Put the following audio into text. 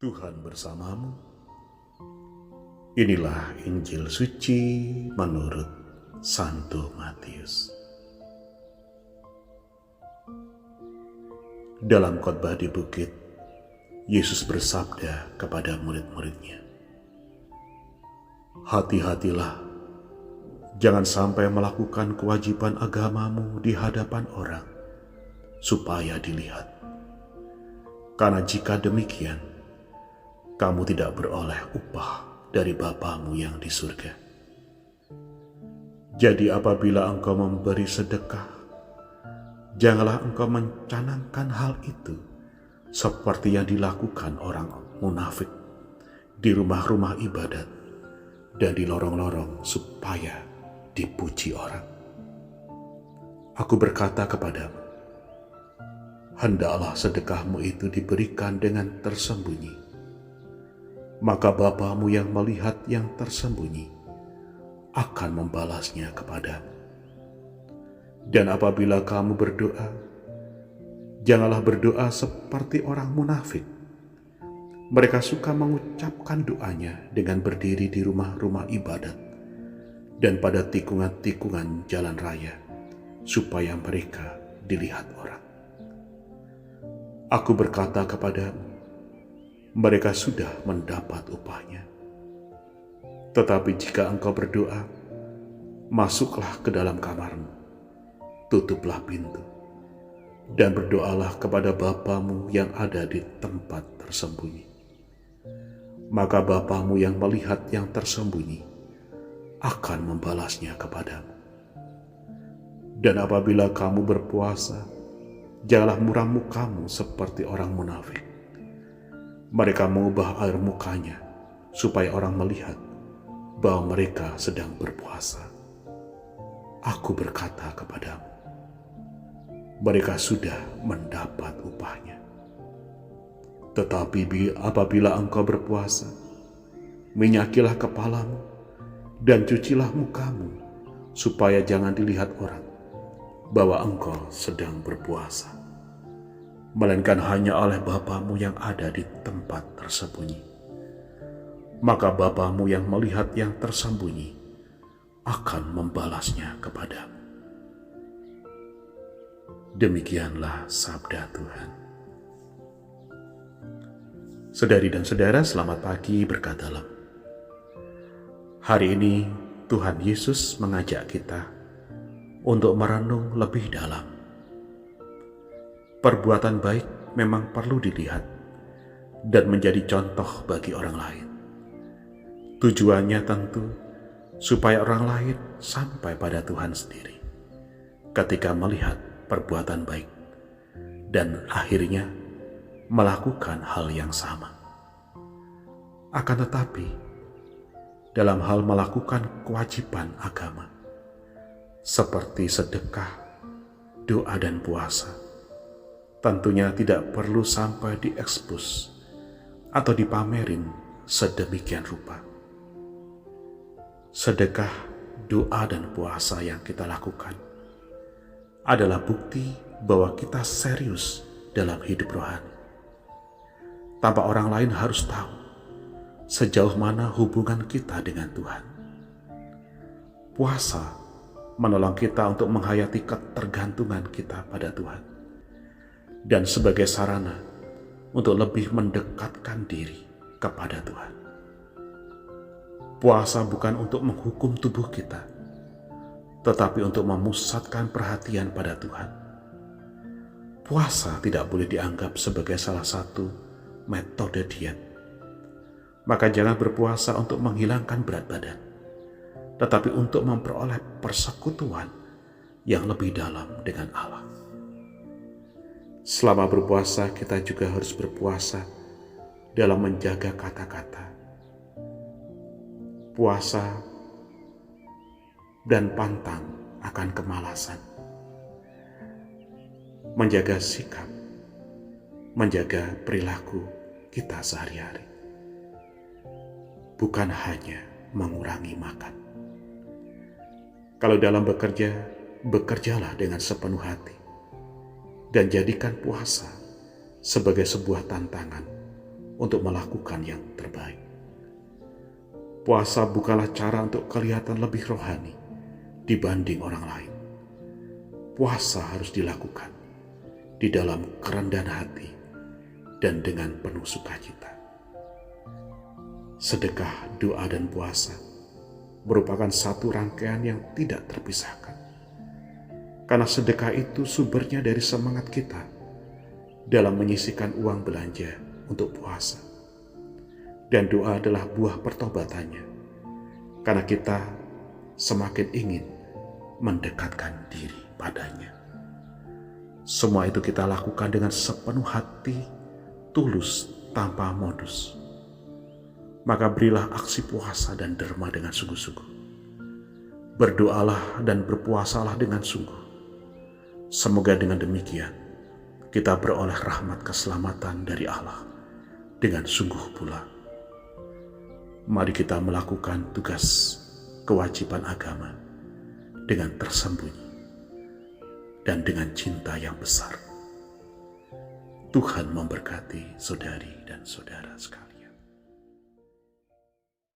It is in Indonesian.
Tuhan bersamamu. Inilah Injil suci menurut Santo Matius. Dalam khotbah di bukit, Yesus bersabda kepada murid-muridnya, "Hati-hatilah, jangan sampai melakukan kewajiban agamamu di hadapan orang, supaya dilihat. Karena jika demikian, kamu tidak beroleh upah dari Bapamu yang di surga. Jadi apabila engkau memberi sedekah, janganlah engkau mencanangkan hal itu seperti yang dilakukan orang munafik di rumah-rumah ibadat dan di lorong-lorong supaya dipuji orang. Aku berkata kepadamu, hendaklah sedekahmu itu diberikan dengan tersembunyi. Maka Bapamu yang melihat yang tersembunyi akan membalasnya kepadamu. Dan apabila kamu berdoa, janganlah berdoa seperti orang munafik. Mereka suka mengucapkan doanya dengan berdiri di rumah-rumah ibadat dan pada tikungan-tikungan jalan raya, supaya mereka dilihat orang. Aku berkata kepadamu, mereka sudah mendapat upahnya. Tetapi jika engkau berdoa, masuklah ke dalam kamarmu, tutuplah pintu, dan berdoalah kepada Bapamu yang ada di tempat tersembunyi. Maka Bapamu yang melihat yang tersembunyi akan membalasnya kepadamu. Dan apabila kamu berpuasa, janganlah muram mukamu seperti orang munafik. Mereka mengubah air mukanya supaya orang melihat bahwa mereka sedang berpuasa. Aku berkata kepadamu, mereka sudah mendapat upahnya. Tetapi apabila engkau berpuasa, minyakilah kepalamu dan cucilah mukamu, supaya jangan dilihat orang bahwa engkau sedang berpuasa, melainkan hanya oleh Bapamu yang ada di tempat tersembunyi. Maka Bapamu yang melihat yang tersembunyi akan membalasnya kepadamu." Demikianlah sabda Tuhan. Saudari dan saudara, selamat pagi berkat dalam. Hari ini Tuhan Yesus mengajak kita untuk merenung lebih dalam. Perbuatan baik memang perlu dilihat dan menjadi contoh bagi orang lain. Tujuannya tentu supaya orang lain sampai pada Tuhan sendiri ketika melihat perbuatan baik dan akhirnya melakukan hal yang sama. Akan tetapi, dalam hal melakukan kewajiban agama seperti sedekah, doa dan puasa, tentunya tidak perlu sampai diekspos atau dipamerin sedemikian rupa. Sedekah, doa, dan puasa yang kita lakukan adalah bukti bahwa kita serius dalam hidup rohani. Tanpa orang lain harus tahu sejauh mana hubungan kita dengan Tuhan. Puasa menolong kita untuk menghayati ketergantungan kita pada Tuhan, dan sebagai sarana untuk lebih mendekatkan diri kepada Tuhan. Puasa bukan untuk menghukum tubuh kita, tetapi untuk memusatkan perhatian pada Tuhan. Puasa tidak boleh dianggap sebagai salah satu metode diet. Maka jangan berpuasa untuk menghilangkan berat badan, tetapi untuk memperoleh persekutuan yang lebih dalam dengan Allah. Selama berpuasa, kita juga harus berpuasa dalam menjaga kata-kata. Puasa dan pantang akan kemalasan. Menjaga sikap, menjaga perilaku kita sehari-hari. Bukan hanya mengurangi makan. Kalau dalam bekerja, bekerjalah dengan sepenuh hati. Dan jadikan puasa sebagai sebuah tantangan untuk melakukan yang terbaik. Puasa bukanlah cara untuk kelihatan lebih rohani dibanding orang lain. Puasa harus dilakukan di dalam kerendahan hati dan dengan penuh sukacita. Sedekah, doa, dan puasa merupakan satu rangkaian yang tidak terpisahkan. Karena sedekah itu sumbernya dari semangat kita dalam menyisihkan uang belanja untuk puasa. Dan doa adalah buah pertobatannya, karena kita semakin ingin mendekatkan diri padanya. Semua itu kita lakukan dengan sepenuh hati, tulus, tanpa modus. Maka berilah aksi puasa dan derma dengan sungguh-sungguh. Berdoalah dan berpuasalah dengan sungguh. Semoga dengan demikian kita beroleh rahmat keselamatan dari Allah dengan sungguh pula. Mari kita melakukan tugas kewajiban agama dengan tersembunyi dan dengan cinta yang besar. Tuhan memberkati saudari dan saudara sekalian.